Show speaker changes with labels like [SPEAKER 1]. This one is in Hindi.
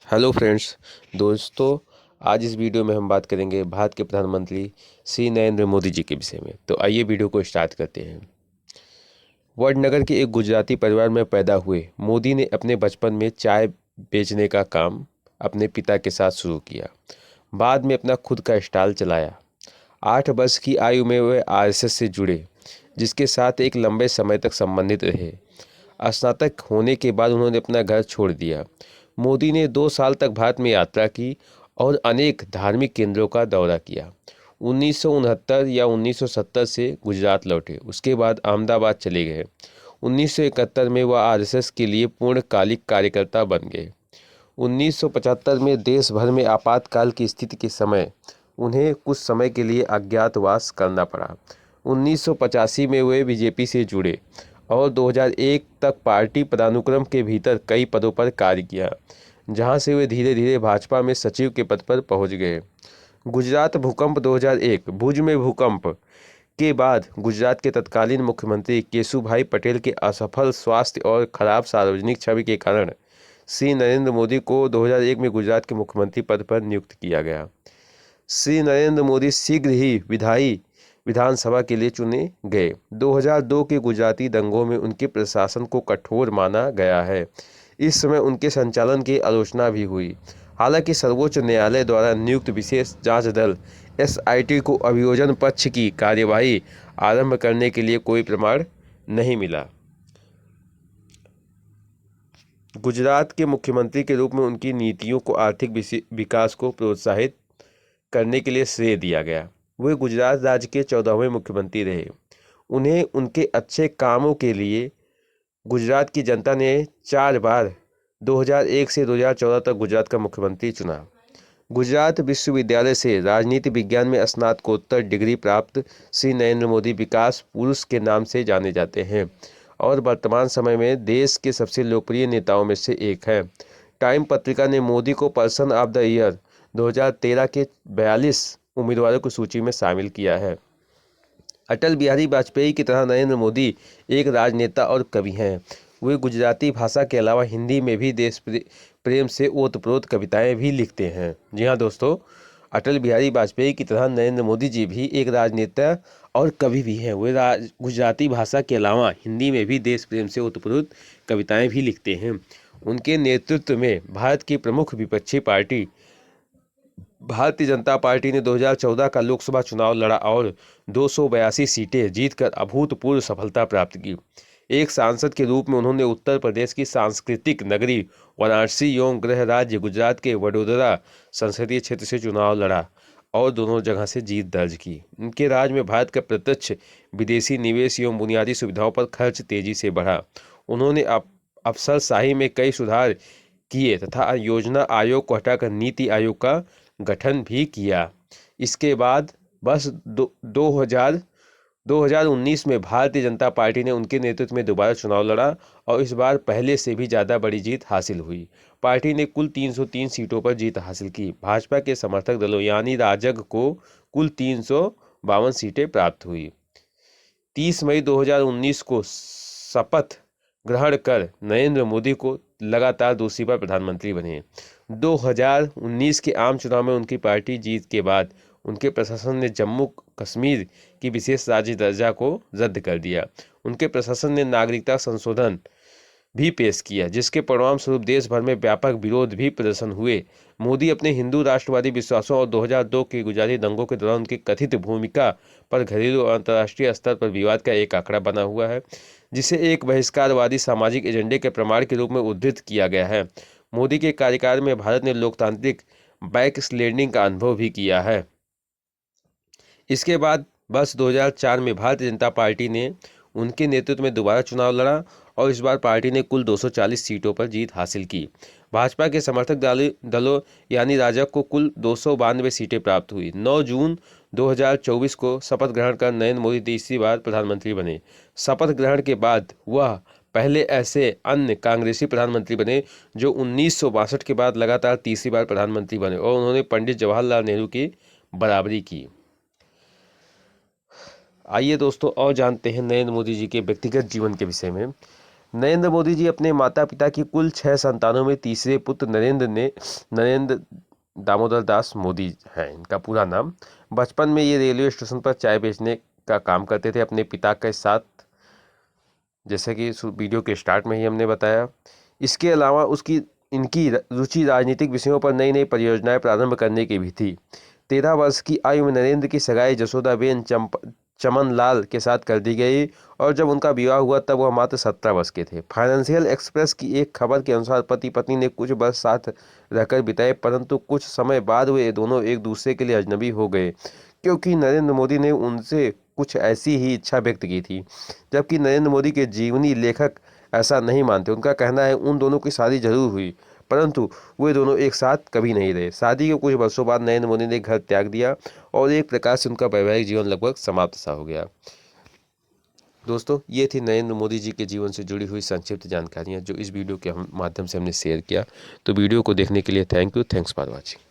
[SPEAKER 1] Hello friends. दोस्तों, आज इस वीडियो में हम बात करेंगे भारत के प्रधानमंत्री श्री नरेंद्र मोदी जी के विषय में। तो आइए वीडियो को स्टार्ट करते हैं। वडनगर के एक गुजराती परिवार में पैदा हुए मोदी ने अपने बचपन में चाय बेचने का काम अपने पिता के साथ शुरू किया। बाद में अपना खुद का स्टॉल चलाया। 8 वर्ष की आयु में वे आरएसएस से जुड़े, जिसके साथ एक लंबे समय तक संबंधित रहे। स्नातक होने के बाद उन्होंने अपना घर छोड़ दिया। मोदी ने 2 साल तक भारत में यात्रा की और अनेक धार्मिक केंद्रों का दौरा किया। 1969 या 1970 से गुजरात लौटे, उसके बाद अहमदाबाद चले गए। 1971 में वह आरएसएस के लिए पूर्णकालिक कार्यकर्ता बन गए। 1975 में देश भर में आपातकाल की स्थिति के समय उन्हें कुछ समय के लिए अज्ञातवास करना पड़ा। 1985 में वे बीजेपी से जुड़े और 2001 तक पार्टी पदानुक्रम के भीतर कई पदों पर कार्य किया, जहां से वे धीरे धीरे भाजपा में सचिव के पद पर पहुंच गए। गुजरात भूकंप 2001 भुज में भूकंप के बाद गुजरात के तत्कालीन मुख्यमंत्री केशुभाई पटेल के असफल स्वास्थ्य और खराब सार्वजनिक छवि के कारण श्री नरेंद्र मोदी को 2001 में गुजरात के मुख्यमंत्री पद पर नियुक्त किया गया। श्री नरेंद्र मोदी शीघ्र ही विधानसभा के लिए चुने गए। 2002 के गुजराती दंगों में उनके प्रशासन को कठोर माना गया है। इस समय उनके संचालन की आलोचना भी हुई। हालांकि सर्वोच्च न्यायालय द्वारा नियुक्त विशेष जांच दल एसआईटी को अभियोजन पक्ष की कार्यवाही आरंभ करने के लिए कोई प्रमाण नहीं मिला। गुजरात के मुख्यमंत्री के रूप में उनकी नीतियों को आर्थिक विकास को प्रोत्साहित करने के लिए श्रेय दिया गया। वे गुजरात राज्य के 14वें मुख्यमंत्री रहे। उन्हें उनके अच्छे कामों के लिए गुजरात की जनता ने 4 बार 2001 से 2014 तक गुजरात का मुख्यमंत्री चुना। गुजरात विश्वविद्यालय से राजनीति विज्ञान में स्नातकोत्तर डिग्री प्राप्त श्री नरेंद्र मोदी विकास पुरुष के नाम से जाने जाते हैं और वर्तमान समय में देश के सबसे लोकप्रिय नेताओं में से एक है। टाइम पत्रिका ने मोदी को पर्सन ऑफ द ईयर 2013 के 42 उम्मीदवारों की सूची में शामिल किया है। अटल बिहारी वाजपेयी की तरह नरेंद्र मोदी एक राजनेता और कवि हैं। वे गुजराती भाषा के अलावा हिंदी में भी देश प्रेम से ओतप्रोत कविताएं भी लिखते हैं। जी हाँ दोस्तों, अटल बिहारी वाजपेयी की तरह नरेंद्र मोदी जी भी एक राजनेता और कवि भी हैं। वे गुजराती भाषा के अलावा हिंदी में भी देश प्रेम से ओतप्रोत कविताएं भी लिखते हैं। उनके नेतृत्व में भारत की प्रमुख विपक्षी पार्टी भारतीय जनता पार्टी ने 2014 का लोकसभा चुनाव लड़ा और 282 सीटें जीतकर अभूतपूर्व सफलता प्राप्त की। एक सांसद के रूप में उन्होंने उत्तर प्रदेश की सांस्कृतिक नगरी वाराणसी एवं गृह राज्य गुजरात के वडोदरा संसदीय क्षेत्र से चुनाव लड़ा और दोनों जगह से जीत दर्ज की। उनके राज में भारत का प्रत्यक्ष विदेशी निवेश एवं बुनियादी सुविधाओं पर खर्च तेजी से बढ़ा। उन्होंने अफसरशाही में कई सुधार किए तथा योजना आयोग को हटाकर नीति आयोग का गठन भी किया। इसके बाद बस 2019 में भारतीय जनता पार्टी ने उनके नेतृत्व में दोबारा चुनाव लड़ा और इस बार पहले से भी ज़्यादा बड़ी जीत हासिल हुई। पार्टी ने कुल 303 सीटों पर जीत हासिल की। भाजपा के समर्थक दलों यानी राजग को कुल 352 सीटें प्राप्त हुई। 30 मई 2019 को शपथ ग्रहण कर नरेंद्र मोदी को लगातार दूसरी बार प्रधानमंत्री बने। 2019 के आम चुनाव में उनकी पार्टी जीत के बाद उनके प्रशासन ने जम्मू कश्मीर की विशेष राज्य दर्जा को रद्द कर दिया। उनके प्रशासन ने नागरिकता संशोधन भी पेश किया, जिसके परिणाम स्वरूप देश भर में व्यापक विरोध भी प्रदर्शन हुए। मोदी अपने हिंदू राष्ट्रवादी विश्वासों और 2002 के गुजराती दंगों के दौरान उनकी कथित भूमिका पर घरेलू और अंतर्राष्ट्रीय स्तर पर विवाद का एक आंकड़ा बना हुआ है, जिसे एक बहिष्कारवादी सामाजिक एजेंडे के प्रमाण के रूप में उद्धृत किया गया है। मोदी के कार्यकाल में भारत ने लोकतांत्रिक बैकस्लैडिंग का अनुभव भी किया है। इसके बाद वर्ष 2004 में भारतीय जनता पार्टी ने उनके नेतृत्व में दोबारा चुनाव लड़ा और इस बार पार्टी ने कुल 240 सीटों पर जीत हासिल की। भाजपा के समर्थक दलों यानी राजग को कुल 292 सीटें प्राप्त हुई। 9 जून 2024 को शपथ ग्रहण कर नरेंद्र मोदी तीसरी बार प्रधानमंत्री बने। शपथ ग्रहण के बाद वह पहले ऐसे अन्य कांग्रेसी प्रधानमंत्री बने जो 1962 के बाद लगातार तीसरी बार प्रधानमंत्री बने और उन्होंने पंडित जवाहरलाल नेहरू की बराबरी की। आइए दोस्तों और जानते हैं नरेंद्र मोदी जी के व्यक्तिगत जीवन के विषय में। नरेंद्र मोदी जी अपने माता पिता की कुल 6 संतानों में तीसरे पुत्र नरेंद्र दामोदर दास मोदी हैं इनका पूरा नाम। बचपन में ये रेलवे स्टेशन पर चाय बेचने का काम करते थे अपने पिता के साथ, जैसे कि वीडियो के स्टार्ट में ही हमने बताया। इसके अलावा इनकी रुचि राजनीतिक विषयों पर नई नई परियोजनाएं प्रारंभ करने की भी थी। 13 वर्ष की आयु में नरेंद्र की सगाई जसोदाबेन चमन लाल के साथ कर दी गई और जब उनका विवाह हुआ तब वह मात्र 17 वर्ष के थे। फाइनेंशियल एक्सप्रेस की एक खबर के अनुसार पति पत्नी ने कुछ वर्ष साथ रहकर बिताए, परंतु कुछ समय बाद वे दोनों एक दूसरे के लिए अजनबी हो गए क्योंकि नरेंद्र मोदी ने उनसे कुछ ऐसी ही इच्छा व्यक्त की थी, जबकि नरेंद्र मोदी के जीवनी लेखक ऐसा नहीं मानते। उनका कहना है उन दोनों की शादी जरूर हुई, परंतु वे दोनों एक साथ कभी नहीं रहे। शादी के कुछ वर्षों बाद नरेंद्र मोदी ने घर त्याग दिया और एक प्रकार से उनका वैवाहिक जीवन लगभग समाप्त सा हो गया। दोस्तों, ये थी नरेंद्र मोदी जी के जीवन से जुड़ी हुई संक्षिप्त जानकारियाँ जो इस वीडियो के माध्यम से हमने शेयर किया। तो वीडियो को देखने के लिए thank you. Thanks for watching.